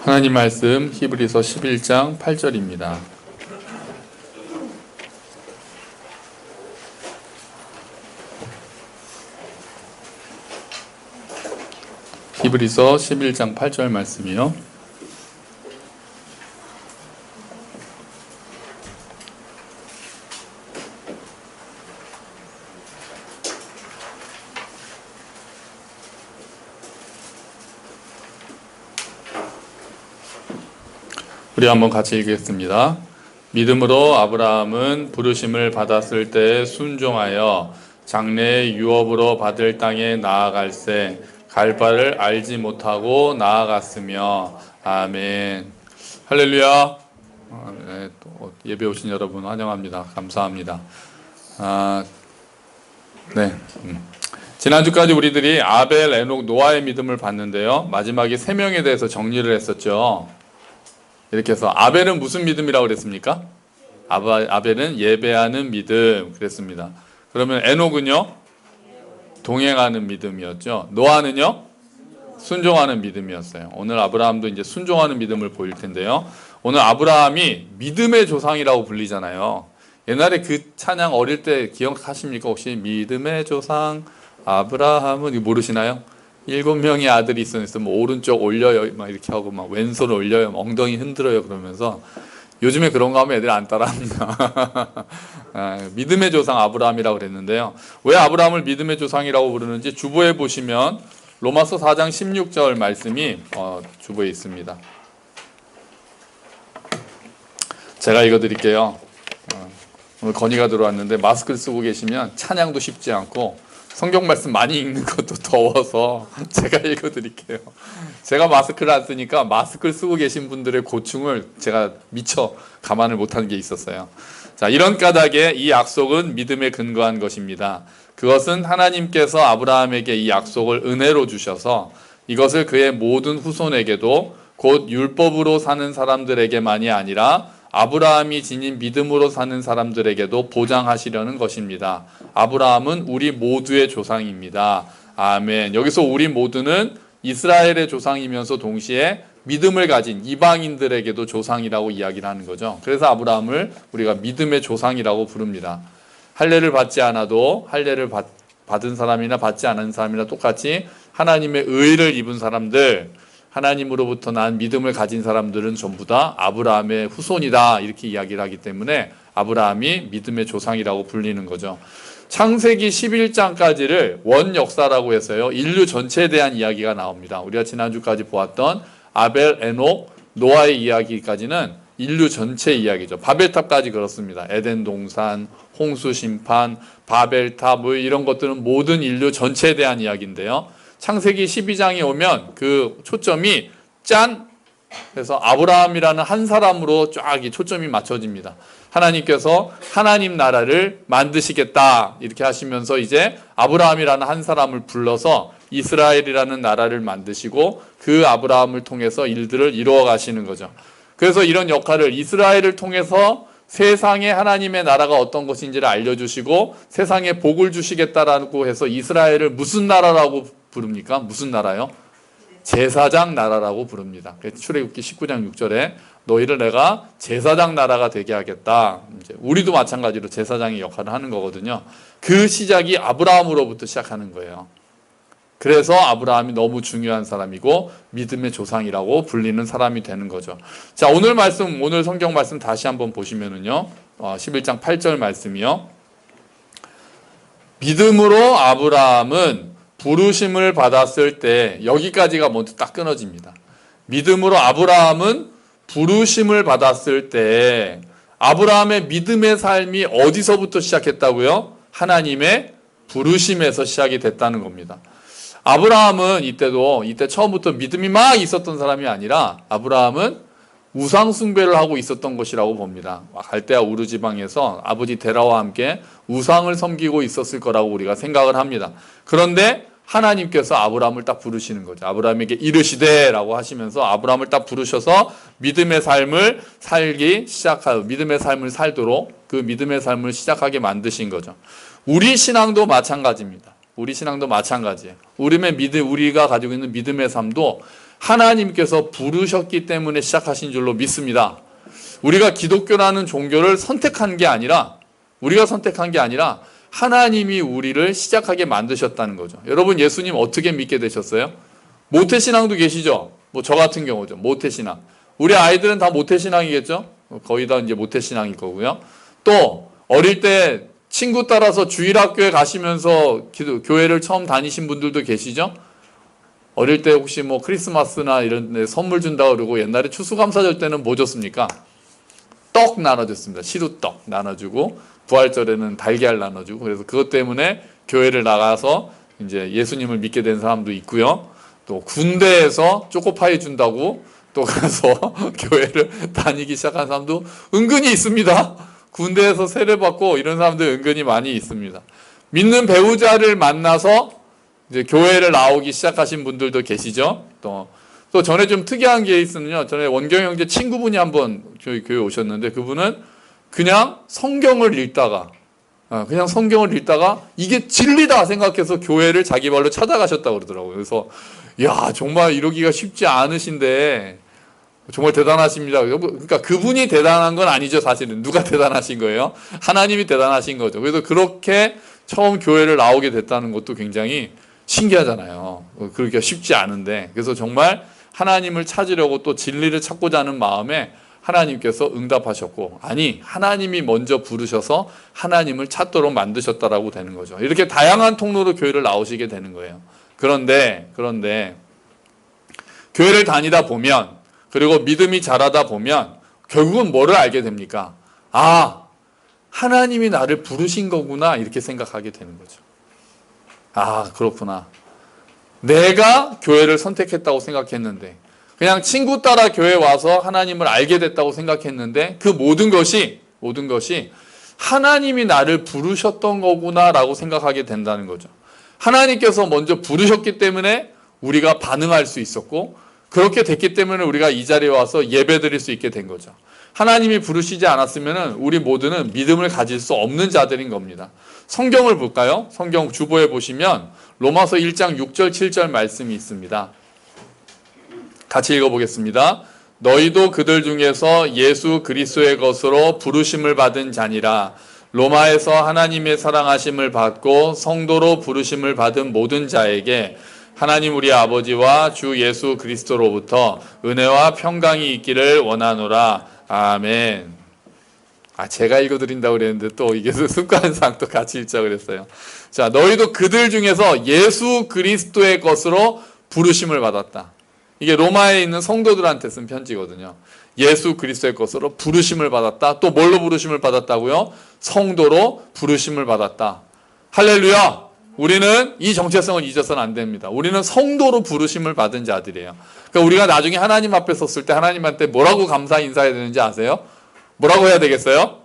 하나님 말씀 히브리서 11장 8절입니다. 히브리서 11장 8절 말씀이요. 우리 한번 같이 읽겠습니다. 믿음으로 아브라함은 부르심을 받았을 때 순종하여 장래의 유업으로 받을 땅에 나아갈새 갈 바를 알지 못하고 나아갔으며. 아멘. 할렐루야. 네, 또 예배 오신 여러분 환영합니다. 감사합니다. 네. 지난주까지 우리들이 아벨, 에녹, 노아의 믿음을 봤는데요. 마지막에 세 명에 대해서 정리를 했었죠. 이렇게 해서 아벨은 무슨 믿음이라고 그랬습니까? 아벨은 예배하는 믿음 그랬습니다. 그러면 에녹은요? 동행하는 믿음이었죠. 노아는요? 순종하는 믿음이었어요. 오늘 아브라함도 이제 순종하는 믿음을 보일 텐데요. 오늘 아브라함이 믿음의 조상이라고 불리잖아요. 옛날에 그 찬양 어릴 때 기억하십니까? 혹시 믿음의 조상 아브라함은 이거 모르시나요? 7명의 아들이 있었으면 뭐 오른쪽 올려요 막 이렇게 하고 막 왼손 올려요 엉덩이 흔들어요 그러면서 요즘에 그런 거 하면 애들이 안 따라합니다. 믿음의 조상 아브라함이라고 그랬는데요. 왜 아브라함을 믿음의 조상이라고 부르는지 주보에 보시면 로마서 4장 16절 말씀이 주보에 있습니다. 제가 읽어드릴게요. 오늘 건의가 들어왔는데 마스크를 쓰고 계시면 찬양도 쉽지 않고 성경 말씀 많이 읽는 것도 더워서 제가 읽어드릴게요. 제가 마스크를 안 쓰니까 마스크를 쓰고 계신 분들의 고충을 제가 미처 감안을 못한 게 있었어요. 자, 이런 까닭에 이 약속은 믿음에 근거한 것입니다. 그것은 하나님께서 아브라함에게 이 약속을 은혜로 주셔서 이것을 그의 모든 후손에게도 곧 율법으로 사는 사람들에게만이 아니라 아브라함이 지닌 믿음으로 사는 사람들에게도 보장하시려는 것입니다. 아브라함은 우리 모두의 조상입니다. 아멘. 여기서 우리 모두는 이스라엘의 조상이면서 동시에 믿음을 가진 이방인들에게도 조상이라고 이야기를 하는 거죠. 그래서 아브라함을 우리가 믿음의 조상이라고 부릅니다. 할례를 받지 않아도 할례를 받은 사람이나 받지 않은 사람이나 똑같이 하나님의 의를 입은 사람들, 하나님으로부터 난 믿음을 가진 사람들은 전부 다 아브라함의 후손이다 이렇게 이야기를 하기 때문에 아브라함이 믿음의 조상이라고 불리는 거죠. 창세기 11장까지를 원역사라고 해서요. 인류 전체에 대한 이야기가 나옵니다. 우리가 지난주까지 보았던 아벨, 에녹, 노아의 이야기까지는 인류 전체 이야기죠. 바벨탑까지 그렇습니다. 에덴 동산, 홍수 심판, 바벨탑 뭐 이런 것들은 모든 인류 전체에 대한 이야기인데요. 창세기 12장에 오면 그 초점이 짠! 그래서 아브라함이라는 한 사람으로 쫙 이 초점이 맞춰집니다. 하나님께서 하나님 나라를 만드시겠다 이렇게 하시면서 이제 아브라함이라는 한 사람을 불러서 이스라엘이라는 나라를 만드시고 그 아브라함을 통해서 일들을 이루어 가시는 거죠. 그래서 이런 역할을 이스라엘을 통해서 세상에 하나님의 나라가 어떤 것인지를 알려주시고 세상에 복을 주시겠다라고 해서 이스라엘을 무슨 나라라고 부릅니까? 무슨 나라요? 제사장 나라라고 부릅니다. 출애굽기 19장 6절에 너희를 내가 제사장 나라가 되게 하겠다. 이제 우리도 마찬가지로 제사장의 역할을 하는 거거든요. 그 시작이 아브라함으로부터 시작하는 거예요. 그래서 아브라함이 너무 중요한 사람이고 믿음의 조상이라고 불리는 사람이 되는 거죠. 자, 오늘 말씀, 오늘 성경 말씀 다시 한번 보시면은요. 11장 8절 말씀이요. 믿음으로 아브라함은 부르심을 받았을 때 여기까지가 먼저 딱 끊어집니다. 믿음으로 아브라함은 부르심을 받았을 때 아브라함의 믿음의 삶이 어디서부터 시작했다고요? 하나님의 부르심에서 시작이 됐다는 겁니다. 아브라함은 이때 처음부터 믿음이 막 있었던 사람이 아니라 아브라함은 우상 숭배를 하고 있었던 것이라고 봅니다. 갈대아 우르 지방에서 아버지 데라와 함께 우상을 섬기고 있었을 거라고 우리가 생각을 합니다. 그런데 하나님께서 아브라함을 딱 부르시는 거죠. 아브라함에게 이르시되라고 하시면서 아브라함을 딱 부르셔서 믿음의 삶을 살기 시작하고 믿음의 삶을 살도록 그 믿음의 삶을 시작하게 만드신 거죠. 우리 신앙도 마찬가지입니다. 우리 신앙도 마찬가지예요. 우리가 가지고 있는 믿음의 삶도 하나님께서 부르셨기 때문에 시작하신 줄로 믿습니다. 우리가 기독교라는 종교를 선택한 게 아니라, 우리가 선택한 게 아니라 하나님이 우리를 시작하게 만드셨다는 거죠. 여러분, 예수님 어떻게 믿게 되셨어요? 모태신앙도 계시죠? 뭐 저 같은 경우죠. 모태신앙. 우리 아이들은 다 모태신앙이겠죠? 거의 다 이제 모태신앙일 거고요. 또 어릴 때 친구 따라서 주일학교에 가시면서 교회를 처음 다니신 분들도 계시죠? 어릴 때 혹시 뭐 크리스마스나 이런 데 선물 준다 그러고 옛날에 추수감사절 때는 뭐 줬습니까? 떡 나눠줬습니다. 시루떡 나눠주고 부활절에는 달걀 나눠주고, 그래서 그것 때문에 교회를 나가서 이제 예수님을 믿게 된 사람도 있고요. 또 군대에서 초코파이 준다고 또 가서 교회를 다니기 시작한 사람도 은근히 있습니다. 군대에서 세례받고 이런 사람들 은근히 많이 있습니다. 믿는 배우자를 만나서 이제 교회를 나오기 시작하신 분들도 계시죠. 또 전에 좀 특이한 케이스는요. 전에 원경 형제 친구분이 한번 저희 교회 오셨는데, 그분은 그냥 성경을 읽다가 이게 진리다 생각해서 교회를 자기 발로 찾아가셨다고 그러더라고요. 그래서 야, 정말 이러기가 쉽지 않으신데 정말 대단하십니다. 그러니까 그분이 대단한 건 아니죠. 사실은 누가 대단하신 거예요? 하나님이 대단하신 거죠. 그래서 그렇게 처음 교회를 나오게 됐다는 것도 굉장히 신기하잖아요. 그러기가 쉽지 않은데, 그래서 정말 하나님을 찾으려고 또 진리를 찾고자 하는 마음에 하나님께서 응답하셨고, 아니 하나님이 먼저 부르셔서 하나님을 찾도록 만드셨다라고 되는 거죠. 이렇게 다양한 통로로 교회를 나오시게 되는 거예요. 그런데 교회를 다니다 보면, 그리고 믿음이 자라다 보면 결국은 뭐를 알게 됩니까? 아, 하나님이 나를 부르신 거구나, 이렇게 생각하게 되는 거죠. 아, 그렇구나. 내가 교회를 선택했다고 생각했는데, 그냥 친구 따라 교회 와서 하나님을 알게 됐다고 생각했는데, 그 모든 것이 하나님이 나를 부르셨던 거구나라고 생각하게 된다는 거죠. 하나님께서 먼저 부르셨기 때문에 우리가 반응할 수 있었고, 그렇게 됐기 때문에 우리가 이 자리에 와서 예배 드릴 수 있게 된 거죠. 하나님이 부르시지 않았으면 우리 모두는 믿음을 가질 수 없는 자들인 겁니다. 성경을 볼까요? 성경 주보에 보시면 로마서 1장 6절 7절 말씀이 있습니다. 같이 읽어보겠습니다. 너희도 그들 중에서 예수 그리스도의 것으로 부르심을 받은 자니라. 로마에서 하나님의 사랑하심을 받고 성도로 부르심을 받은 모든 자에게 하나님 우리 아버지와 주 예수 그리스도로부터 은혜와 평강이 있기를 원하노라. 아멘. 제가 읽어드린다고 그랬는데 또 이게 습관상 또 같이 읽자고 그랬어요. 자, 너희도 그들 중에서 예수 그리스도의 것으로 부르심을 받았다. 이게 로마에 있는 성도들한테 쓴 편지거든요. 예수 그리스도의 것으로 부르심을 받았다. 또 뭘로 부르심을 받았다고요? 성도로 부르심을 받았다. 할렐루야! 우리는 이 정체성을 잊어서는 안 됩니다. 우리는 성도로 부르심을 받은 자들이에요. 그러니까 우리가 나중에 하나님 앞에 섰을 때 하나님한테 뭐라고 감사 인사해야 되는지 아세요? 뭐라고 해야 되겠어요?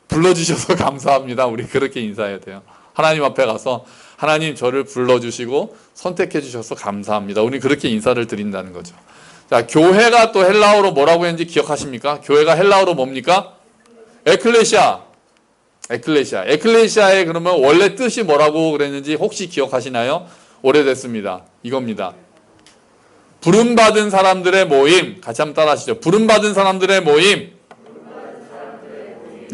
불러주셔서 감사합니다. 우리 그렇게 인사해야 돼요. 하나님 앞에 가서 하나님 저를 불러주시고 선택해 주셔서 감사합니다. 우리 그렇게 인사를 드린다는 거죠. 자, 교회가 또 헬라어로 뭐라고 했는지 기억하십니까? 교회가 헬라어로 뭡니까? 에클레시아. 에클레시아의 그러면 원래 뜻이 뭐라고 그랬는지 혹시 기억하시나요? 오래됐습니다. 이겁니다. 부름받은 사람들의 모임. 같이 한번 따라 하시죠. 부름받은 사람들의 모임.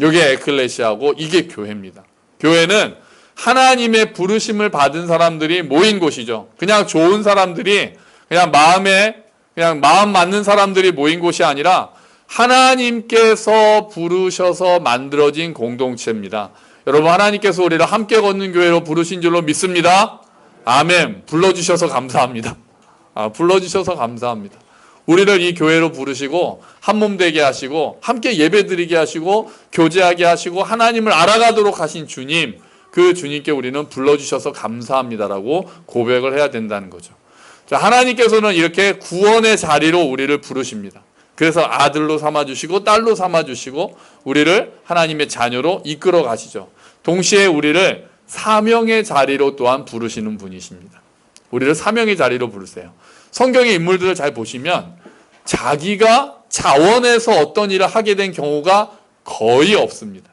이게 에클레시아고 이게 교회입니다. 교회는 하나님의 부르심을 받은 사람들이 모인 곳이죠. 그냥 좋은 사람들이 그냥 마음 맞는 사람들이 모인 곳이 아니라 하나님께서 부르셔서 만들어진 공동체입니다. 여러분, 하나님께서 우리를 함께 걷는 교회로 부르신 줄로 믿습니다. 아멘. 불러주셔서 감사합니다. 불러주셔서 감사합니다. 우리를 이 교회로 부르시고 한몸 되게 하시고 함께 예배드리게 하시고 교제하게 하시고 하나님을 알아가도록 하신 주님, 그 주님께 우리는 불러주셔서 감사합니다라고 고백을 해야 된다는 거죠. 자, 하나님께서는 이렇게 구원의 자리로 우리를 부르십니다. 그래서 아들로 삼아주시고 딸로 삼아주시고 우리를 하나님의 자녀로 이끌어 가시죠. 동시에 우리를 사명의 자리로 또한 부르시는 분이십니다. 우리를 사명의 자리로 부르세요. 성경의 인물들을 잘 보시면 자기가 자원해서 어떤 일을 하게 된 경우가 거의 없습니다.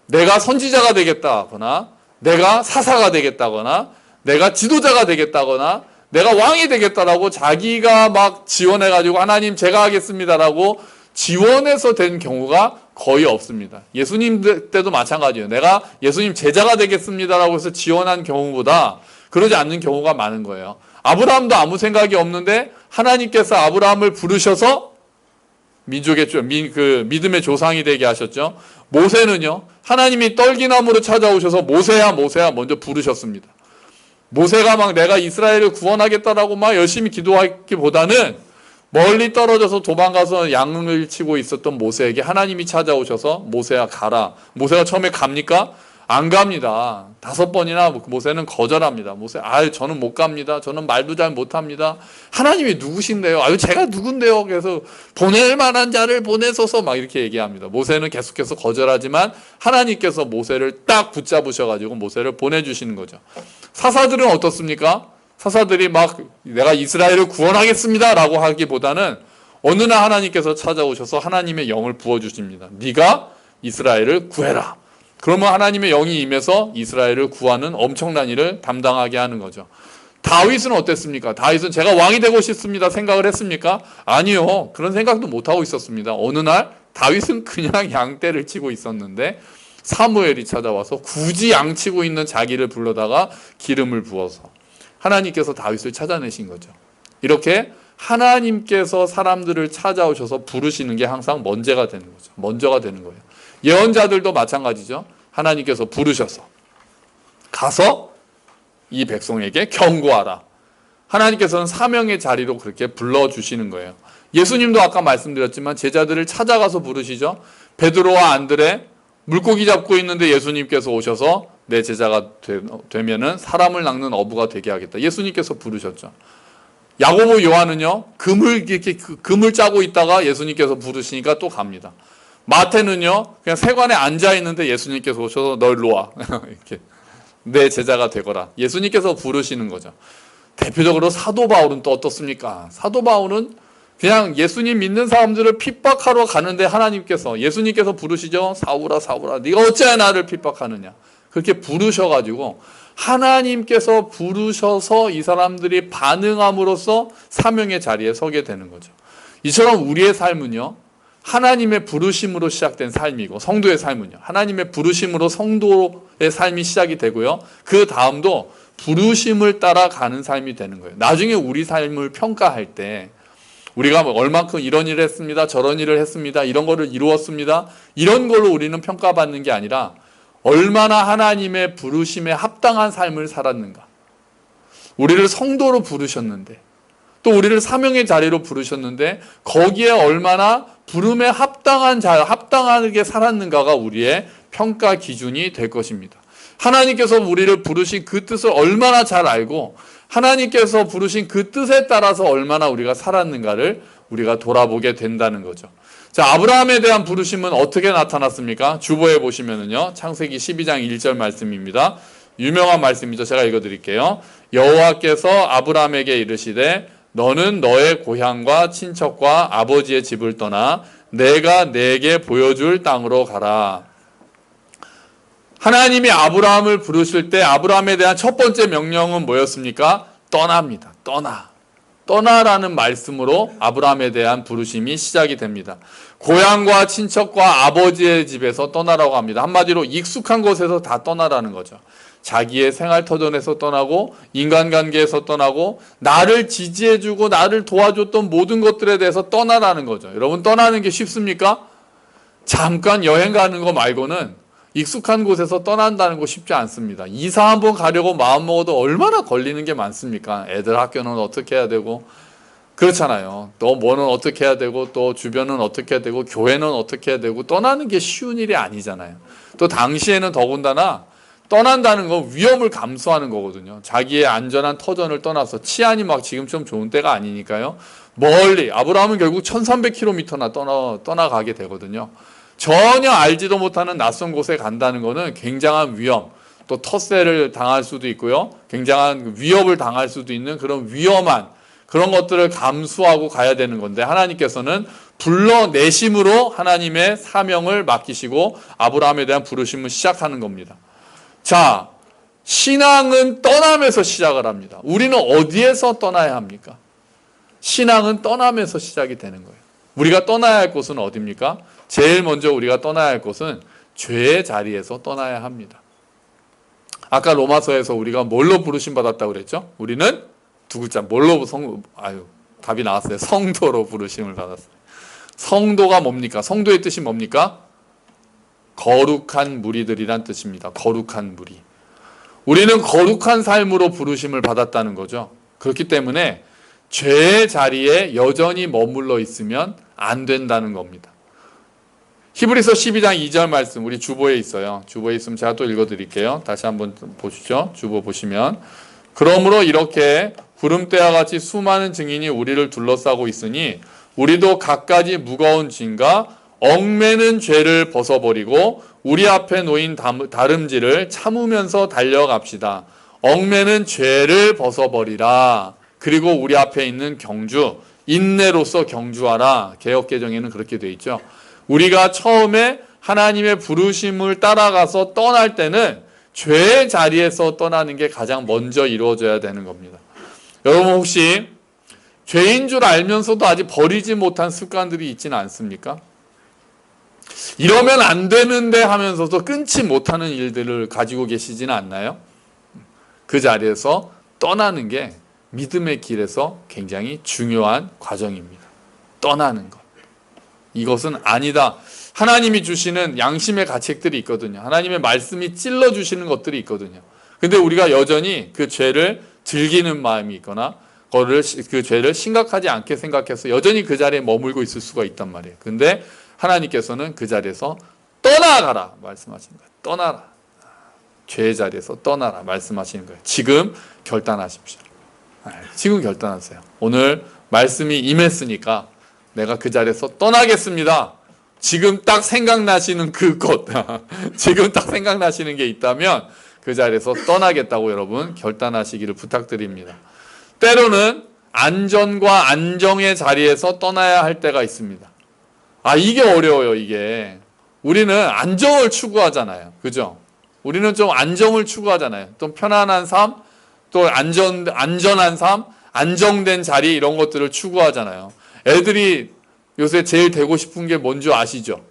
내가 선지자가 되겠다거나 내가 사사가 되겠다거나 내가 지도자가 되겠다거나 내가 왕이 되겠다라고 자기가 막 지원해가지고 하나님 제가 하겠습니다라고 지원해서 된 경우가 거의 없습니다. 예수님 때도 마찬가지예요. 내가 예수님 제자가 되겠습니다라고 해서 지원한 경우보다 그러지 않는 경우가 많은 거예요. 아브라함도 아무 생각이 없는데 하나님께서 아브라함을 부르셔서 믿음의 조상이 되게 하셨죠. 모세는요, 하나님이 떨기나무로 찾아오셔서 모세야 먼저 부르셨습니다. 모세가 막 내가 이스라엘을 구원하겠다라고 막 열심히 기도하기보다는 멀리 떨어져서 도망가서 양을 치고 있었던 모세에게 하나님이 찾아오셔서 모세야 가라. 모세가 처음에 갑니까? 안 갑니다. 5번이나 모세는 거절합니다. 모세, 저는 못 갑니다. 저는 말도 잘 못합니다. 하나님이 누구신데요? 제가 누군데요? 그래서 보낼 만한 자를 보내소서 막 이렇게 얘기합니다. 모세는 계속해서 거절하지만 하나님께서 모세를 딱 붙잡으셔가지고 모세를 보내주시는 거죠. 사사들은 어떻습니까? 사사들이 막 내가 이스라엘을 구원하겠습니다 라고 하기보다는 어느 날 하나님께서 찾아오셔서 하나님의 영을 부어주십니다. 네가 이스라엘을 구해라. 그러면 하나님의 영이 임해서 이스라엘을 구하는 엄청난 일을 담당하게 하는 거죠. 다윗은 어땠습니까? 다윗은 제가 왕이 되고 싶습니다 생각을 했습니까? 아니요. 그런 생각도 못하고 있었습니다. 어느 날 다윗은 그냥 양떼를 치고 있었는데 사무엘이 찾아와서 굳이 양치고 있는 자기를 불러다가 기름을 부어서 하나님께서 다윗을 찾아내신 거죠. 이렇게 하나님께서 사람들을 찾아오셔서 부르시는 게 항상 먼저가 되는 거죠. 먼저가 되는 거예요. 예언자들도 마찬가지죠. 하나님께서 부르셔서 가서 이 백성에게 경고하라. 하나님께서는 사명의 자리로 그렇게 불러주시는 거예요. 예수님도 아까 말씀드렸지만 제자들을 찾아가서 부르시죠. 베드로와 안드레 물고기 잡고 있는데 예수님께서 오셔서 내 제자가 되면은 사람을 낚는 어부가 되게 하겠다. 예수님께서 부르셨죠. 야고보 요한은요, 금을 짜고 있다가 예수님께서 부르시니까 또 갑니다. 마태는요, 그냥 세관에 앉아 있는데 예수님께서 오셔서 너 일로 와. 이렇게 내 제자가 되거라. 예수님께서 부르시는 거죠. 대표적으로 사도 바울은 또 어떻습니까? 사도 바울은 그냥 예수님 믿는 사람들을 핍박하러 가는데 하나님께서 예수님께서 부르시죠. 사울아 사울아 네가 어찌하여 나를 핍박하느냐. 그렇게 부르셔가지고 하나님께서 부르셔서 이 사람들이 반응함으로써 사명의 자리에 서게 되는 거죠. 이처럼 우리의 삶은요, 하나님의 부르심으로 시작된 삶이고 성도의 삶은요, 하나님의 부르심으로 성도의 삶이 시작이 되고요, 그 다음도 부르심을 따라가는 삶이 되는 거예요. 나중에 우리 삶을 평가할 때 우리가 얼만큼 이런 일을 했습니다, 저런 일을 했습니다, 이런 거를 이루었습니다, 이런 걸로 우리는 평가받는 게 아니라 얼마나 하나님의 부르심에 합당한 삶을 살았는가. 우리를 성도로 부르셨는데 또 우리를 사명의 자리로 부르셨는데 거기에 얼마나 부름에 합당하게 살았는가가 우리의 평가 기준이 될 것입니다. 하나님께서 우리를 부르신 그 뜻을 얼마나 잘 알고 하나님께서 부르신 그 뜻에 따라서 얼마나 우리가 살았는가를 우리가 돌아보게 된다는 거죠. 자, 아브라함에 대한 부르심은 어떻게 나타났습니까? 주보에 보시면은요, 창세기 12장 1절 말씀입니다. 유명한 말씀이죠. 제가 읽어드릴게요. 여호와께서 아브라함에게 이르시되 너는 너의 고향과 친척과 아버지의 집을 떠나 내가 내게 보여줄 땅으로 가라. 하나님이 아브라함을 부르실 때 아브라함에 대한 첫 번째 명령은 뭐였습니까? 떠납니다. 떠나라는 말씀으로 아브라함에 대한 부르심이 시작이 됩니다. 고향과 친척과 아버지의 집에서 떠나라고 합니다. 한마디로 익숙한 곳에서 다 떠나라는 거죠. 자기의 생활터전에서 떠나고 인간관계에서 떠나고 나를 지지해주고 나를 도와줬던 모든 것들에 대해서 떠나라는 거죠. 여러분, 떠나는 게 쉽습니까? 잠깐 여행 가는 거 말고는 익숙한 곳에서 떠난다는 거 쉽지 않습니다. 이사 한번 가려고 마음먹어도 얼마나 걸리는 게 많습니까? 애들 학교는 어떻게 해야 되고 그렇잖아요. 또 뭐는 어떻게 해야 되고 또 주변은 어떻게 해야 되고 교회는 어떻게 해야 되고 떠나는 게 쉬운 일이 아니잖아요. 또 당시에는 더군다나 떠난다는 건 위험을 감수하는 거거든요. 자기의 안전한 터전을 떠나서 치안이 막 지금처럼 좋은 때가 아니니까요. 멀리 아브라함은 결국 1300km나 떠나가게 되거든요. 전혀 알지도 못하는 낯선 곳에 간다는 것은 굉장한 위험, 또 텃세를 당할 수도 있고요, 굉장한 위협을 당할 수도 있는 그런 위험한 그런 것들을 감수하고 가야 되는 건데 하나님께서는 불러내심으로 하나님의 사명을 맡기시고 아브라함에 대한 부르심을 시작하는 겁니다. 자, 신앙은 떠남에서 시작을 합니다. 우리는 어디에서 떠나야 합니까? 신앙은 떠남에서 시작이 되는 거예요. 우리가 떠나야 할 곳은 어디입니까? 제일 먼저 우리가 떠나야 할 곳은 죄의 자리에서 떠나야 합니다. 아까 로마서에서 우리가 뭘로 부르심 받았다고 그랬죠? 우리는 두 글자 뭘로 답이 나왔어요. 성도로 부르심을 받았어요. 성도가 뭡니까? 성도의 뜻이 뭡니까? 거룩한 무리들이란 뜻입니다. 거룩한 무리. 우리는 거룩한 삶으로 부르심을 받았다는 거죠. 그렇기 때문에 죄의 자리에 여전히 머물러 있으면 안 된다는 겁니다. 히브리서 12장 2절 말씀 우리 주보에 있어요. 주보에 있으면 제가 또 읽어드릴게요. 다시 한번 보시죠. 주보 보시면 그러므로 이렇게 구름대와 같이 수많은 증인이 우리를 둘러싸고 있으니 우리도 갖가지 무거운 짐과 얽매는 죄를 벗어버리고 우리 앞에 놓인 다름질을 참으면서 달려갑시다. 얽매는 죄를 벗어버리라. 그리고 우리 앞에 있는 경주, 인내로서 경주하라. 개역개정에는 그렇게 돼 있죠. 우리가 처음에 하나님의 부르심을 따라가서 떠날 때는 죄의 자리에서 떠나는 게 가장 먼저 이루어져야 되는 겁니다. 여러분 혹시 죄인 줄 알면서도 아직 버리지 못한 습관들이 있지는 않습니까? 이러면 안 되는데 하면서도 끊지 못하는 일들을 가지고 계시지는 않나요? 그 자리에서 떠나는 게 믿음의 길에서 굉장히 중요한 과정입니다. 떠나는 것. 이것은 아니다. 하나님이 주시는 양심의 가책들이 있거든요. 하나님의 말씀이 찔러주시는 것들이 있거든요. 근데 우리가 여전히 그 죄를 즐기는 마음이 있거나 그 죄를 심각하지 않게 생각해서 여전히 그 자리에 머물고 있을 수가 있단 말이에요. 근데 하나님께서는 그 자리에서 떠나가라 말씀하시는 거예요. 떠나라. 죄의 자리에서 떠나라 말씀하시는 거예요. 지금 결단하십시오. 지금 결단하세요. 오늘 말씀이 임했으니까 내가 그 자리에서 떠나겠습니다. 지금 딱 생각나시는 그곳, 지금 딱 생각나시는 게 있다면 그 자리에서 떠나겠다고 여러분 결단하시기를 부탁드립니다. 때로는 안전과 안정의 자리에서 떠나야 할 때가 있습니다. 이게 어려워요, 이게. 우리는 안정을 추구하잖아요. 그죠? 우리는 좀 안정을 추구하잖아요. 좀 편안한 삶, 또 안전한 삶, 안정된 자리 이런 것들을 추구하잖아요. 애들이 요새 제일 되고 싶은 게 뭔지 아시죠?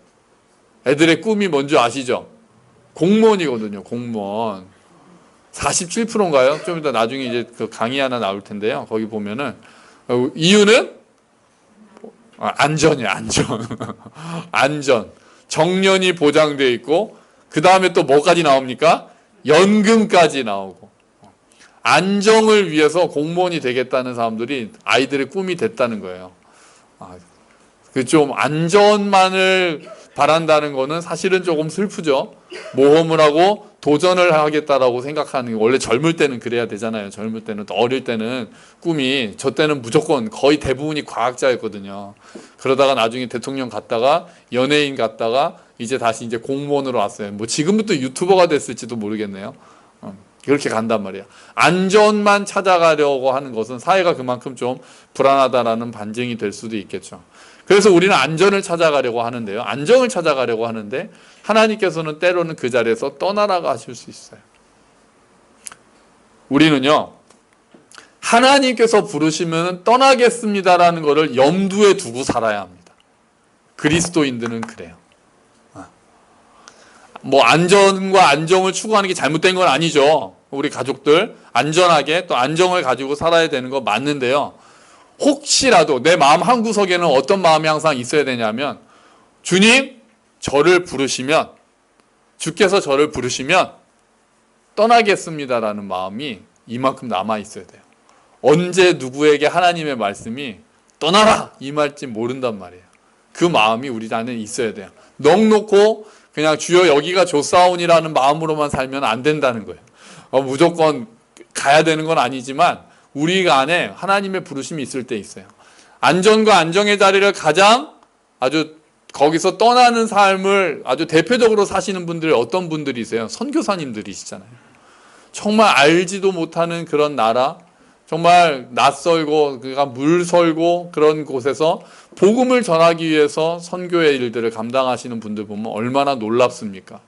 애들의 꿈이 뭔지 아시죠? 공무원이거든요, 공무원. 47%인가요? 좀 이따 나중에 이제 그 강의 하나 나올 텐데요. 거기 보면은, 이유는? 안전이에요, 안전. 안전. 정년이 보장되어 있고, 그 다음에 또 뭐까지 나옵니까? 연금까지 나오고. 안정을 위해서 공무원이 되겠다는 사람들이 아이들의 꿈이 됐다는 거예요. 그 좀 안전만을 바란다는 거는 사실은 조금 슬프죠. 모험을 하고 도전을 하겠다라고 생각하는 게 원래 젊을 때는 그래야 되잖아요. 젊을 때는 또 어릴 때는 꿈이 저 때는 무조건 거의 대부분이 과학자였거든요. 그러다가 나중에 대통령 갔다가 연예인 갔다가 이제 다시 이제 공무원으로 왔어요. 뭐 지금부터 유튜버가 됐을지도 모르겠네요. 그렇게 간단 말이에요. 안전만 찾아가려고 하는 것은 사회가 그만큼 좀 불안하다라는 반증이 될 수도 있겠죠. 그래서 우리는 안전을 찾아가려고 하는데요. 안정을 찾아가려고 하는데 하나님께서는 때로는 그 자리에서 떠나라고 하실 수 있어요. 우리는요. 하나님께서 부르시면 떠나겠습니다라는 것을 염두에 두고 살아야 합니다. 그리스도인들은 그래요. 뭐 안전과 안정을 추구하는 게 잘못된 건 아니죠. 우리 가족들 안전하게 또 안정을 가지고 살아야 되는 거 맞는데요. 혹시라도 내 마음 한구석에는 어떤 마음이 항상 있어야 되냐면 주님 저를 부르시면 주께서 저를 부르시면 떠나겠습니다라는 마음이 이만큼 남아 있어야 돼요. 언제 누구에게 하나님의 말씀이 떠나라 이 말인지 모른단 말이에요. 그 마음이 우리 안에 있어야 돼요. 넋놓고 그냥 주여 여기가 좋사오니라는 마음으로만 살면 안 된다는 거예요. 무조건 가야 되는 건 아니지만 우리가 안에 하나님의 부르심이 있을 때 있어요. 안전과 안정의 자리를 가장 아주 거기서 떠나는 삶을 아주 대표적으로 사시는 분들이 어떤 분들이세요? 선교사님들이시잖아요. 정말 알지도 못하는 그런 나라, 정말 낯설고 그가 물설고 그런 곳에서 복음을 전하기 위해서 선교의 일들을 감당하시는 분들 보면 얼마나 놀랍습니까?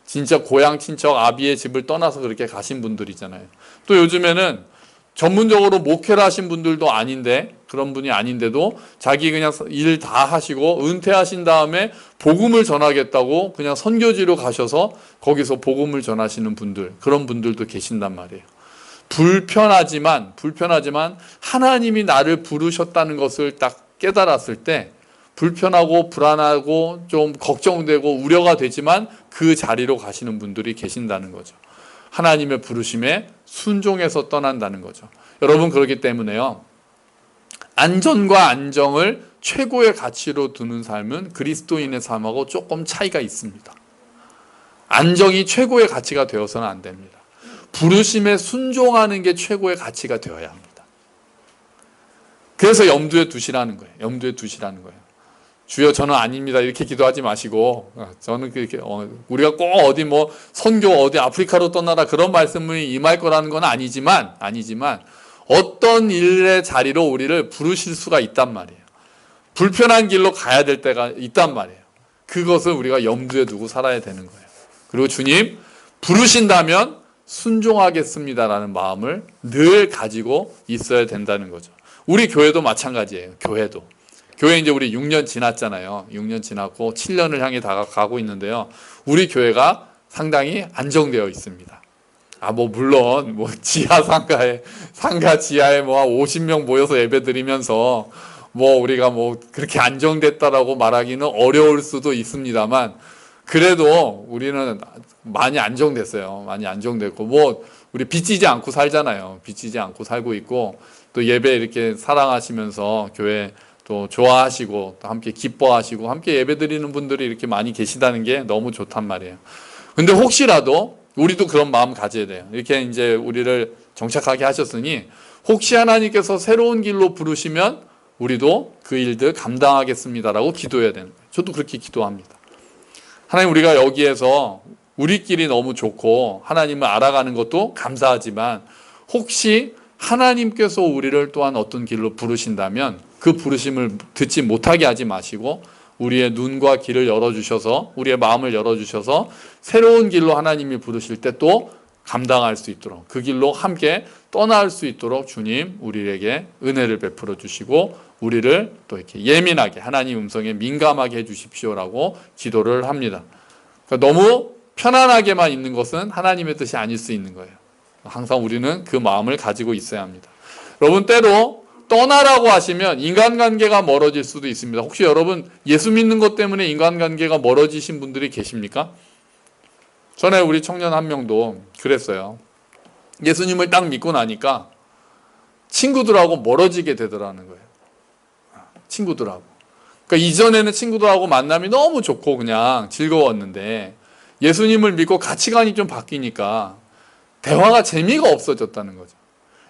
진짜 고향 친척 아비의 집을 떠나서 그렇게 가신 분들이잖아요. 또 요즘에는 전문적으로 목회를 하신 분들도 아닌데, 그런 분이 아닌데도 자기 그냥 일 다 하시고 은퇴하신 다음에 복음을 전하겠다고 그냥 선교지로 가셔서 거기서 복음을 전하시는 분들, 그런 분들도 계신단 말이에요. 불편하지만 하나님이 나를 부르셨다는 것을 딱 깨달았을 때 불편하고 불안하고 좀 걱정되고 우려가 되지만 그 자리로 가시는 분들이 계신다는 거죠. 하나님의 부르심에 순종해서 떠난다는 거죠. 여러분, 그렇기 때문에요, 안전과 안정을 최고의 가치로 두는 삶은 그리스도인의 삶하고 조금 차이가 있습니다. 안정이 최고의 가치가 되어서는 안 됩니다. 부르심에 순종하는 게 최고의 가치가 되어야 합니다. 그래서 염두에 두시라는 거예요. 염두에 두시라는 거예요. 주여 저는 아닙니다, 이렇게 기도하지 마시고, 저는 그렇게 우리가 꼭 어디 뭐 선교 어디 아프리카로 떠나라 그런 말씀이 임할 거라는 건 아니지만 어떤 일의 자리로 우리를 부르실 수가 있단 말이에요. 불편한 길로 가야 될 때가 있단 말이에요. 그것을 우리가 염두에 두고 살아야 되는 거예요. 그리고 주님 부르신다면 순종하겠습니다라는 마음을 늘 가지고 있어야 된다는 거죠. 우리 교회도 마찬가지예요. 교회 이제 우리 6년 지났잖아요. 6년 지났고 7년을 향해 다가가고 있는데요. 우리 교회가 상당히 안정되어 있습니다. 물론 상가 지하에 50명 모여서 예배 드리면서 우리가 그렇게 안정됐다라고 말하기는 어려울 수도 있습니다만, 그래도 우리는 많이 안정됐어요. 많이 안정됐고, 우리 빚지지 않고 살잖아요. 빚지지 않고 살고 있고, 또 예배 이렇게 사랑하시면서 교회 또 좋아하시고, 또 함께 기뻐하시고, 함께 예배 드리는 분들이 이렇게 많이 계시다는 게 너무 좋단 말이에요. 근데 혹시라도 우리도 그런 마음 가져야 돼요. 이렇게 이제 우리를 정착하게 하셨으니, 혹시 하나님께서 새로운 길로 부르시면 우리도 그 일들 감당하겠습니다라고 기도해야 되는 거예요. 저도 그렇게 기도합니다. 하나님, 우리가 여기에서 우리끼리 너무 좋고 하나님을 알아가는 것도 감사하지만, 혹시 하나님께서 우리를 또한 어떤 길로 부르신다면 그 부르심을 듣지 못하게 하지 마시고 우리의 눈과 귀를 열어주셔서, 우리의 마음을 열어주셔서 새로운 길로 하나님이 부르실 때 또 감당할 수 있도록, 그 길로 함께 떠날 수 있도록 주님 우리에게 은혜를 베풀어 주시고 우리를 또 이렇게 예민하게, 하나님 음성에 민감하게 해주십시오라고 기도를 합니다. 그러니까 너무 편안하게만 있는 것은 하나님의 뜻이 아닐 수 있는 거예요. 항상 우리는 그 마음을 가지고 있어야 합니다. 여러분, 때로 떠나라고 하시면 인간관계가 멀어질 수도 있습니다. 혹시 여러분 예수 믿는 것 때문에 인간관계가 멀어지신 분들이 계십니까? 전에 우리 청년 한 명도 그랬어요. 예수님을 딱 믿고 나니까 친구들하고 멀어지게 되더라는 거예요. 친구들하고. 그러니까 이전에는 친구들하고 만남이 너무 좋고 그냥 즐거웠는데, 예수님을 믿고 가치관이 좀 바뀌니까 대화가 재미가 없어졌다는 거죠.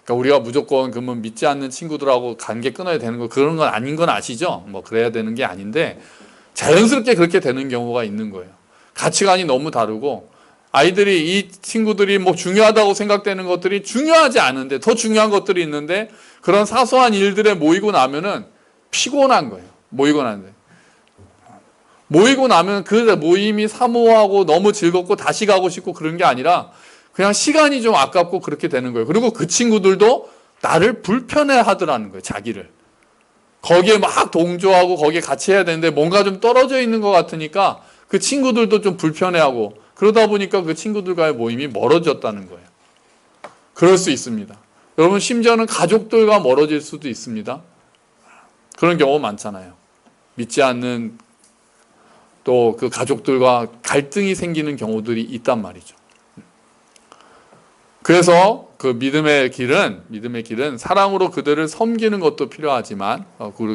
그러니까 우리가 무조건 그러면 믿지 않는 친구들하고 관계 끊어야 되는 거, 그런 건 아닌 건 아시죠? 그래야 되는 게 아닌데 자연스럽게 그렇게 되는 경우가 있는 거예요. 가치관이 너무 다르고, 아이들이, 이 친구들이 중요하다고 생각되는 것들이 중요하지 않은데 더 중요한 것들이 있는데, 그런 사소한 일들에 모이고 나면은 피곤한 거예요. 모이고 나면 그 모임이 사모하고 너무 즐겁고 다시 가고 싶고 그런 게 아니라 그냥 시간이 좀 아깝고 그렇게 되는 거예요. 그리고 그 친구들도 나를 불편해 하더라는 거예요. 자기를. 거기에 막 동조하고 거기에 같이 해야 되는데 뭔가 좀 떨어져 있는 것 같으니까 그 친구들도 좀 불편해하고, 그러다 보니까 그 친구들과의 모임이 멀어졌다는 거예요. 그럴 수 있습니다. 여러분, 심지어는 가족들과 멀어질 수도 있습니다. 그런 경우 많잖아요. 믿지 않는 또 그 가족들과 갈등이 생기는 경우들이 있단 말이죠. 그래서 그 믿음의 길은 사랑으로 그들을 섬기는 것도 필요하지만,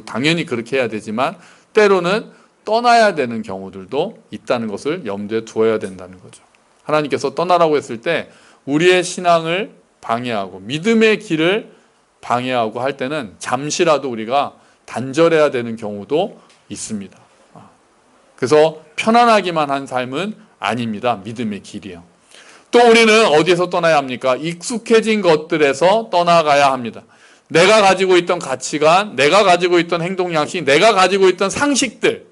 당연히 그렇게 해야 되지만, 때로는 떠나야 되는 경우들도 있다는 것을 염두에 두어야 된다는 거죠. 하나님께서 떠나라고 했을 때 우리의 신앙을 방해하고 믿음의 길을 방해하고 할 때는 잠시라도 우리가 단절해야 되는 경우도 있습니다. 그래서 편안하기만 한 삶은 아닙니다. 믿음의 길이요. 또 우리는 어디에서 떠나야 합니까? 익숙해진 것들에서 떠나가야 합니다. 내가 가지고 있던 가치관, 내가 가지고 있던 행동 양식, 내가 가지고 있던 상식들,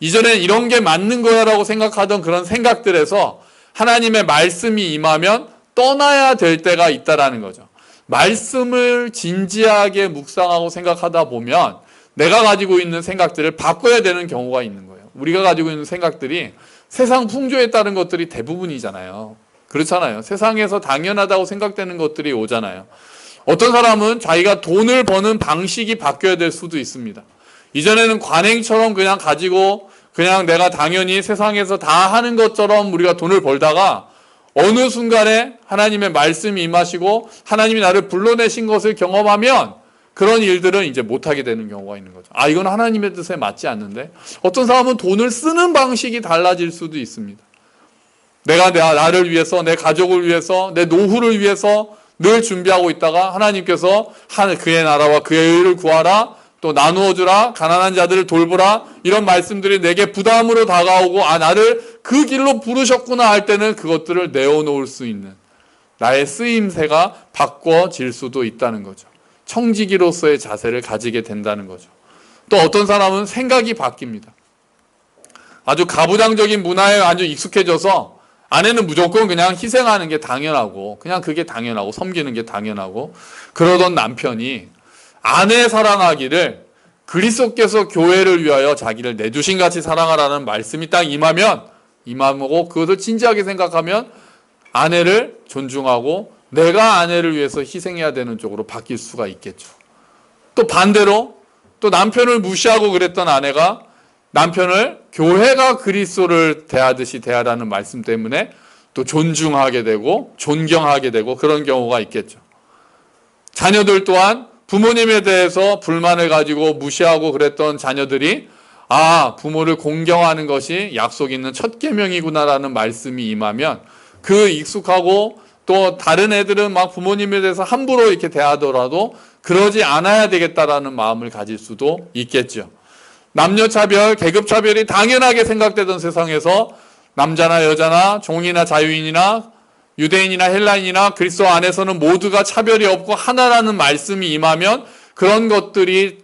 이전엔 이런 게 맞는 거야라고 생각하던 그런 생각들에서 하나님의 말씀이 임하면 떠나야 될 때가 있다라는 거죠. 말씀을 진지하게 묵상하고 생각하다 보면 내가 가지고 있는 생각들을 바꿔야 되는 경우가 있는 거예요. 우리가 가지고 있는 생각들이 세상 풍조에 따른 것들이 대부분이잖아요. 그렇잖아요. 세상에서 당연하다고 생각되는 것들이 오잖아요. 어떤 사람은 자기가 돈을 버는 방식이 바뀌어야 될 수도 있습니다. 이전에는 관행처럼 그냥 가지고 그냥 내가 당연히 세상에서 다 하는 것처럼 우리가 돈을 벌다가 어느 순간에 하나님의 말씀이 임하시고 하나님이 나를 불러내신 것을 경험하면 그런 일들은 이제 못하게 되는 경우가 있는 거죠. 아, 이건 하나님의 뜻에 맞지 않는데? 어떤 사람은 돈을 쓰는 방식이 달라질 수도 있습니다. 내가 나를 위해서, 내 가족을 위해서, 내 노후를 위해서 늘 준비하고 있다가 하나님께서 그의 나라와 그의 의를 구하라, 또 나누어 주라, 가난한 자들을 돌보라, 이런 말씀들이 내게 부담으로 다가오고 나를 그 길로 부르셨구나 할 때는 그것들을 내어놓을 수 있는 나의 쓰임새가 바꿔질 수도 있다는 거죠. 청지기로서의 자세를 가지게 된다는 거죠. 또 어떤 사람은 생각이 바뀝니다. 아주 가부장적인 문화에 아주 익숙해져서 아내는 무조건 그냥 희생하는 게 당연하고 그냥 그게 당연하고 섬기는 게 당연하고 그러던 남편이 아내 사랑하기를 그리스도께서 교회를 위하여 자기를 내주신 같이 사랑하라는 말씀이 딱 임하고 그것을 진지하게 생각하면 아내를 존중하고 내가 아내를 위해서 희생해야 되는 쪽으로 바뀔 수가 있겠죠. 또 반대로 또 남편을 무시하고 그랬던 아내가 남편을 교회가 그리스도를 대하듯이 대하라는 말씀 때문에 또 존중하게 되고 존경하게 되고 그런 경우가 있겠죠. 자녀들 또한 부모님에 대해서 불만을 가지고 무시하고 그랬던 자녀들이 부모를 공경하는 것이 약속 있는 첫 계명이구나라는 말씀이 임하면 그 익숙하고 또 다른 애들은 막 부모님에 대해서 함부로 이렇게 대하더라도 그러지 않아야 되겠다라는 마음을 가질 수도 있겠죠. 남녀차별, 계급차별이 당연하게 생각되던 세상에서 남자나 여자나 종이나 자유인이나 유대인이나 헬라인이나 그리스도 안에서는 모두가 차별이 없고 하나라는 말씀이 임하면 그런 것들에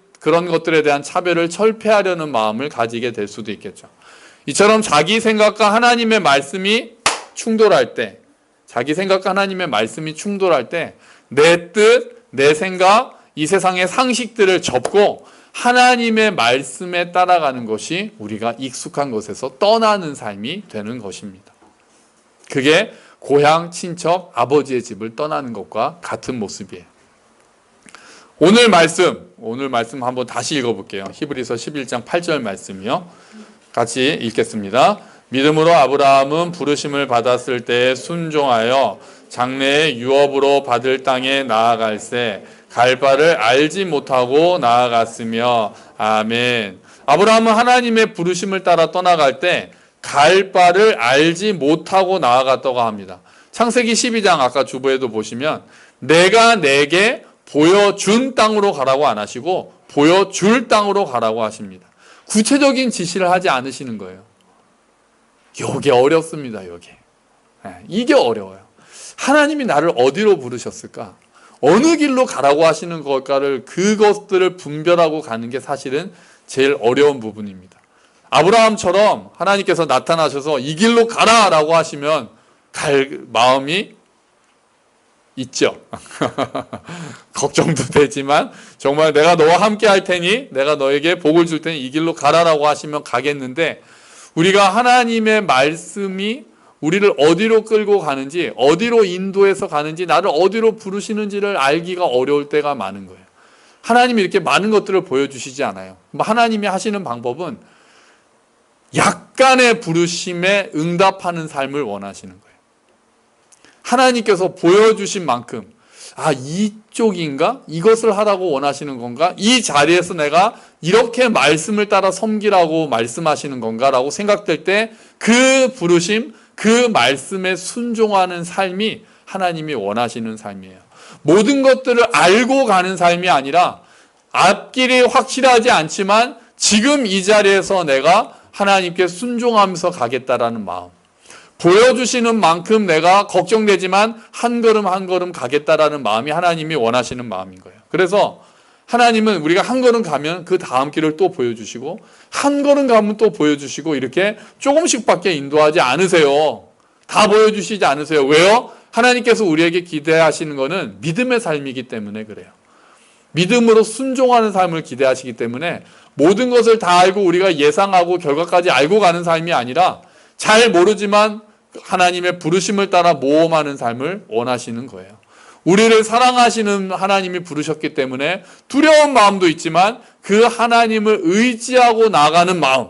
대한 차별을 철폐하려는 마음을 가지게 될 수도 있겠죠. 이처럼 자기 생각과 하나님의 말씀이 충돌할 때 내 뜻, 내 생각, 이 세상의 상식들을 접고 하나님의 말씀에 따라가는 것이 우리가 익숙한 것에서 떠나는 삶이 되는 것입니다. 그게 고향, 친척, 아버지의 집을 떠나는 것과 같은 모습이에요. 오늘 말씀 한번 다시 읽어볼게요. 히브리서 11장 8절 말씀이요. 같이 읽겠습니다. 믿음으로 아브라함은 부르심을 받았을 때 순종하여 장래의 유업으로 받을 땅에 나아갈새 갈 바를 알지 못하고 나아갔으며 아멘. 아브라함은 하나님의 부르심을 따라 떠나갈 때 갈 바를 알지 못하고 나아갔다고 합니다. 창세기 12장 아까 주보에도 보시면 내가 내게 보여준 땅으로 가라고 안 하시고 보여줄 땅으로 가라고 하십니다. 구체적인 지시를 하지 않으시는 거예요. 이게 어렵습니다. 이게 어려워요. 하나님이 나를 어디로 부르셨을까? 어느 길로 가라고 하시는 걸까를 그것들을 분별하고 가는 게 사실은 제일 어려운 부분입니다. 아브라함처럼 하나님께서 나타나셔서 이 길로 가라라고 하시면 갈 마음이 있죠. 걱정도 되지만 정말 내가 너와 함께 할 테니 내가 너에게 복을 줄 테니 이 길로 가라라고 하시면 가겠는데 우리가 하나님의 말씀이 우리를 어디로 끌고 가는지 어디로 인도해서 가는지 나를 어디로 부르시는지를 알기가 어려울 때가 많은 거예요. 하나님이 이렇게 많은 것들을 보여주시지 않아요. 하나님이 하시는 방법은 약간의 부르심에 응답하는 삶을 원하시는 거예요. 하나님께서 보여주신 만큼 이쪽인가? 이것을 하라고 원하시는 건가? 이 자리에서 내가 이렇게 말씀을 따라 섬기라고 말씀하시는 건가? 라고 생각될 때 그 부르심, 그 말씀에 순종하는 삶이 하나님이 원하시는 삶이에요. 모든 것들을 알고 가는 삶이 아니라 앞길이 확실하지 않지만 지금 이 자리에서 내가 하나님께 순종하면서 가겠다라는 마음. 보여주시는 만큼 내가 걱정되지만 한 걸음 한 걸음 가겠다라는 마음이 하나님이 원하시는 마음인 거예요. 그래서 하나님은 우리가 한 걸음 가면 그 다음 길을 또 보여주시고 한 걸음 가면 또 보여주시고 이렇게 조금씩밖에 인도하지 않으세요. 다 보여주시지 않으세요. 왜요? 하나님께서 우리에게 기대하시는 것은 믿음의 삶이기 때문에 그래요. 믿음으로 순종하는 삶을 기대하시기 때문에 모든 것을 다 알고 우리가 예상하고 결과까지 알고 가는 삶이 아니라 잘 모르지만 하나님의 부르심을 따라 모험하는 삶을 원하시는 거예요. 우리를 사랑하시는 하나님이 부르셨기 때문에 두려운 마음도 있지만 그 하나님을 의지하고 나가는 마음,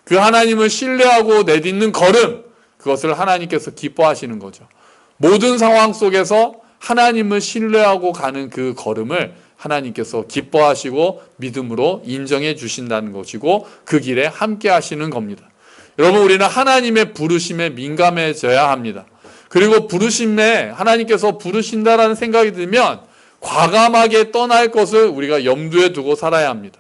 그 하나님을 신뢰하고 내딛는 걸음, 그것을 하나님께서 기뻐하시는 거죠. 모든 상황 속에서 하나님을 신뢰하고 가는 그 걸음을 하나님께서 기뻐하시고 믿음으로 인정해 주신다는 것이고 그 길에 함께 하시는 겁니다. 여러분, 우리는 하나님의 부르심에 민감해져야 합니다. 그리고 부르심에 하나님께서 부르신다라는 생각이 들면 과감하게 떠날 것을 우리가 염두에 두고 살아야 합니다.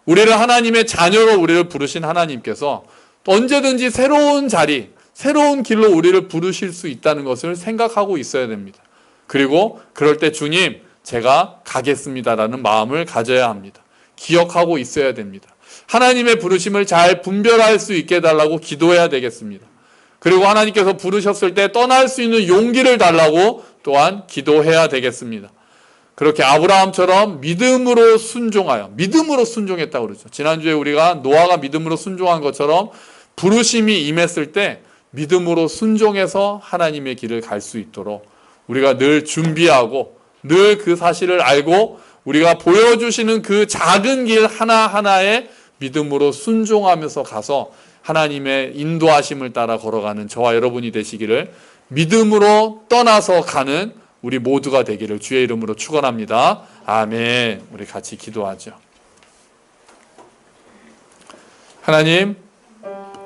우리를 하나님의 자녀로 우리를 부르신 하나님께서 언제든지 새로운 자리, 새로운 길로 우리를 부르실 수 있다는 것을 생각하고 있어야 됩니다. 그리고 그럴 때 주님, 제가 가겠습니다라는 마음을 가져야 합니다. 기억하고 있어야 됩니다. 하나님의 부르심을 잘 분별할 수 있게 해달라고 기도해야 되겠습니다. 그리고 하나님께서 부르셨을 때 떠날 수 있는 용기를 달라고 또한 기도해야 되겠습니다. 그렇게 아브라함처럼 믿음으로 순종했다고 그러죠. 지난주에 우리가 노아가 믿음으로 순종한 것처럼 부르심이 임했을 때 믿음으로 순종해서 하나님의 길을 갈 수 있도록 우리가 늘 준비하고 늘 그 사실을 알고 우리가 보여주시는 그 작은 길 하나하나에 믿음으로 순종하면서 가서 하나님의 인도하심을 따라 걸어가는 저와 여러분이 되시기를 믿음으로 떠나서 가는 우리 모두가 되기를 주의 이름으로 축원합니다. 아멘. 우리 같이 기도하죠. 하나님,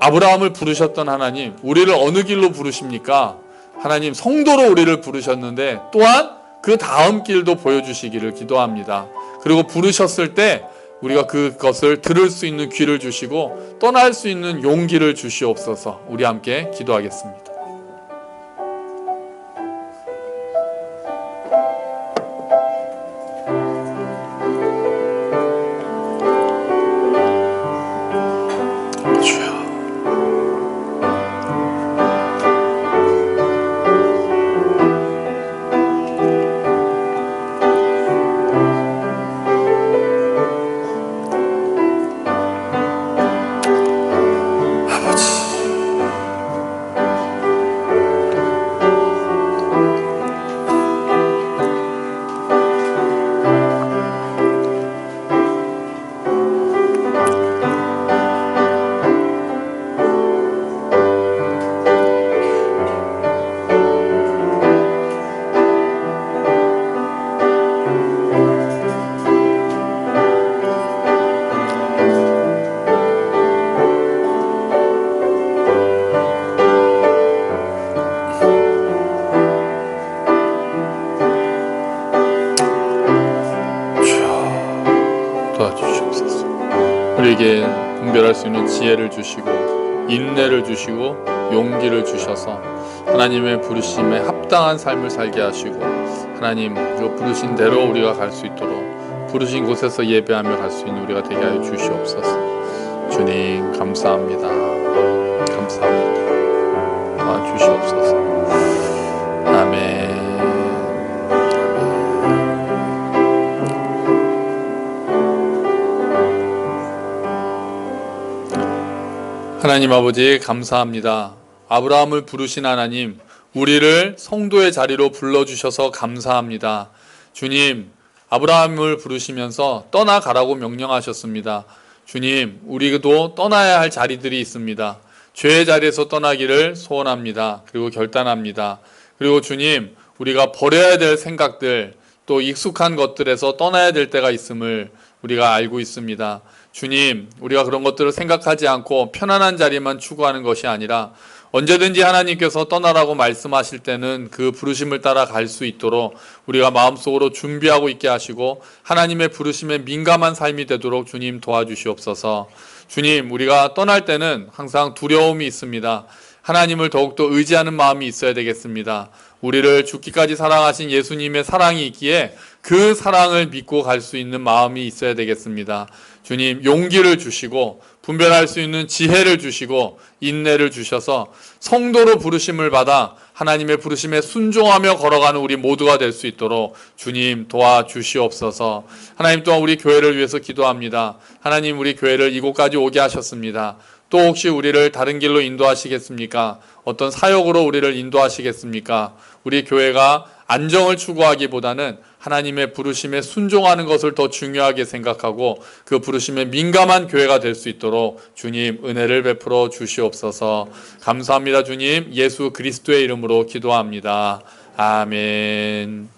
아브라함을 부르셨던 하나님, 우리를 어느 길로 부르십니까? 하나님, 성도로 우리를 부르셨는데 또한 그 다음 길도 보여주시기를 기도합니다. 그리고 부르셨을 때 우리가 그것을 들을 수 있는 귀를 주시고 떠날 수 있는 용기를 주시옵소서. 우리 함께 기도하겠습니다. 우리에게 분별할 수 있는 지혜를 주시고 인내를 주시고 용기를 주셔서 하나님의 부르심에 합당한 삶을 살게 하시고 하나님 그 부르신 대로 우리가 갈 수 있도록 부르신 곳에서 예배하며 갈 수 있는 우리가 되게 하여 주시옵소서. 주님 감사합니다. 감사합니다. 도와주시옵소서. 아멘. 하나님 아버지 감사합니다. 아브라함을 부르신 하나님, 우리를 성도의 자리로 불러주셔서 감사합니다. 주님, 아브라함을 부르시면서 떠나가라고 명령하셨습니다. 주님, 우리도 떠나야 할 자리들이 있습니다. 죄의 자리에서 떠나기를 소원합니다. 그리고 결단합니다. 그리고 주님, 우리가 버려야 될 생각들, 또 익숙한 것들에서 떠나야 될 때가 있음을 우리가 알고 있습니다. 주님, 우리가 그런 것들을 생각하지 않고 편안한 자리만 추구하는 것이 아니라 언제든지 하나님께서 떠나라고 말씀하실 때는 그 부르심을 따라 갈 수 있도록 우리가 마음속으로 준비하고 있게 하시고 하나님의 부르심에 민감한 삶이 되도록 주님 도와주시옵소서. 주님, 우리가 떠날 때는 항상 두려움이 있습니다. 하나님을 더욱더 의지하는 마음이 있어야 되겠습니다. 우리를 죽기까지 사랑하신 예수님의 사랑이 있기에 그 사랑을 믿고 갈 수 있는 마음이 있어야 되겠습니다. 주님, 용기를 주시고 분별할 수 있는 지혜를 주시고 인내를 주셔서 성도로 부르심을 받아 하나님의 부르심에 순종하며 걸어가는 우리 모두가 될 수 있도록 주님 도와주시옵소서. 하나님, 또한 우리 교회를 위해서 기도합니다. 하나님, 우리 교회를 이곳까지 오게 하셨습니다. 또 혹시 우리를 다른 길로 인도하시겠습니까? 어떤 사역으로 우리를 인도하시겠습니까? 우리 교회가 안정을 추구하기보다는 하나님의 부르심에 순종하는 것을 더 중요하게 생각하고 그 부르심에 민감한 교회가 될 수 있도록 주님 은혜를 베풀어 주시옵소서. 감사합니다. 주님, 예수 그리스도의 이름으로 기도합니다. 아멘.